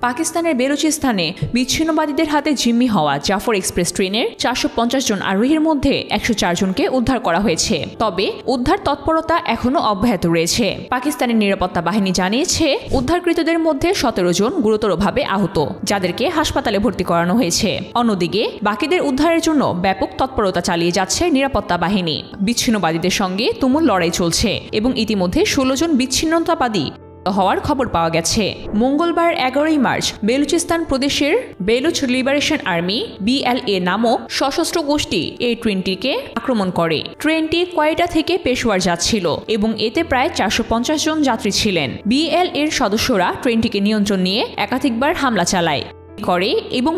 পাকিস্তানের বেলুচিস্তানে বিচ্ছিন্নবাদীদের হাতে জিম্মি হওয়া জাফর এক্সপ্রেস ট্রেনের 450 জন আরোহীর মধ্যে 104 জনকে উদ্ধার করা হয়েছে। তবে উদ্ধার তৎপরতা এখনও অব্যাহত রয়েছে। পাকিস্তানের নিরাপত্তা বাহিনী জানিয়েছে উদ্ধারকৃতদের মধ্যে 17 জন গুরুতরভাবে আহত, যাদেরকে হাসপাতালে ভর্তি করানো হয়েছে। অন্যদিকে বাকিদের উদ্ধারের জন্য ব্যাপক তৎপরতা চালিয়ে যাচ্ছে নিরাপত্তা বাহিনী। বিচ্ছিন্নবাদীদের সঙ্গে তুমুল লড়াই চলছে এবং ইতিমধ্যে 16 জন বিচ্ছিন্নতাবাদী হওয়ার খবর পাওয়া গেছে। মঙ্গলবার 11 মার্চ বেলুচিস্তান প্রদেশের বেলুচ লিবারেশন আর্মি BLA নামক সশস্ত্র গোষ্ঠী এই ট্রেনটিকে আক্রমণ করে। ট্রেনটি কোয়েটা থেকে পেশোয়ার যাচ্ছিল এবং এতে প্রায় 450 জন যাত্রী ছিলেন। BLA-র সদস্যরা ট্রেনটিকে নিয়ন্ত্রণ নিয়ে একাধিকবার হামলা চালায় এবং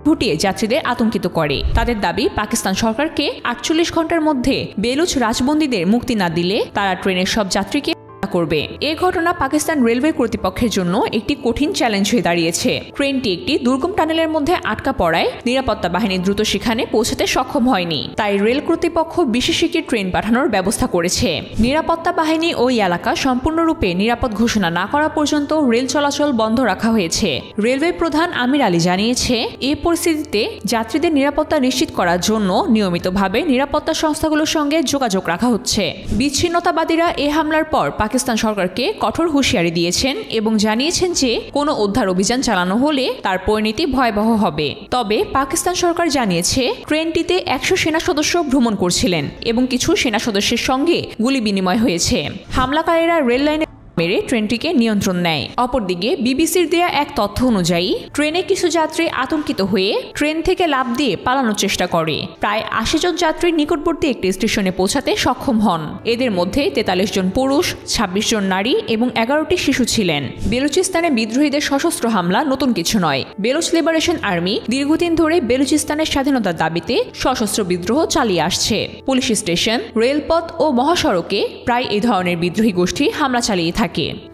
ঘটিয়ে যাত্রীদের আতঙ্কিত করে। তাদের দাবি, পাকিস্তান সরকারকে 48 ঘন্টার মধ্যে বেলুচ রাজবন্দীদের মুক্তি না দিলে তারা ট্রেনের সব যাত্রীকে করবে। এ ঘটনা পাকিস্তান রেলওয়ে কর্তৃপক্ষের জন্য একটি কঠিন চ্যালেঞ্জ হয়ে দাঁড়িয়েছে। ট্রেনটি একটি দুর্গম টানেলের মধ্যে আটকা পড়ায় নিরাপত্তা বাহিনী দ্রুত সেখানে পৌঁছাতে সক্ষম হয়নি। তাই রেল কর্তৃপক্ষ বিশেষ একটি ট্রেন পাঠানোর ব্যবস্থা করেছে। নিরাপত্তা বাহিনী ওই এলাকা সম্পূর্ণরূপে নিরাপদ ঘোষণা না করা পর্যন্ত রেল চলাচল বন্ধ রাখা হয়েছে। রেলওয়ে প্রধান আমির আলী জানিয়েছে, এই পরিস্থিতিতে যাত্রীদের নিরাপত্তা নিশ্চিত করার জন্য নিয়মিতভাবে নিরাপত্তা সংস্থাগুলোর সঙ্গে যোগাযোগ রাখা হচ্ছে। বিচ্ছিন্নতাবাদীরা এ হামলার পর পাকিস্তান সরকারকে কঠোর হুঁশিয়ারি দিয়েছেন এবং জানিয়েছেন যে কোনো উদ্ধার অভিযান চালানো হলে তার পরিণতি ভয়াবহ হবে। তবে পাকিস্তান সরকার জানিয়েছে ট্রেনটিতে 100 সেনা সদস্য ভ্রমণ করছিলেন এবং কিছু সেনা সদস্যের সঙ্গে গুলি বিনিময় হয়েছে। হামলাকারীরা রেল লাইনে মেরে ট্রেনটিকে নিয়ন্ত্রণ নেয়। অপরদিকে বিবিসির দেয়া এক তথ্য অনুযায়ী ট্রেনে কিছু যাত্রী আতঙ্কিত হয়ে ট্রেন থেকে লাফ দিয়ে পালানোর চেষ্টা করে। প্রায় 80 জন যাত্রী নিকটবর্তী একটি স্টেশনে পৌঁছাতে সক্ষম হন। এদের মধ্যে 43 জন পুরুষ, 26 জন নারী এবং 11টি শিশু ছিলেন। বেলুচিস্তানে বিদ্রোহীদের সশস্ত্র হামলা নতুন কিছু নয়। বেলুচ লিবারেশন আর্মি দীর্ঘদিন ধরে বেলুচিস্তানের স্বাধীনতার দাবিতে সশস্ত্র বিদ্রোহ চালিয়ে আসছে। পুলিশ স্টেশন, রেলপথ ও মহাসড়কে প্রায় এই ধরনের বিদ্রোহী গোষ্ঠী হামলা চালিয়ে থাকে।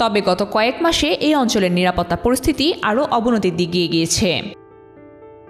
তবে গত কয়েক মাসে এই অঞ্চলের নিরাপত্তা পরিস্থিতি আরও অবনতির দিকে এগিয়েছে।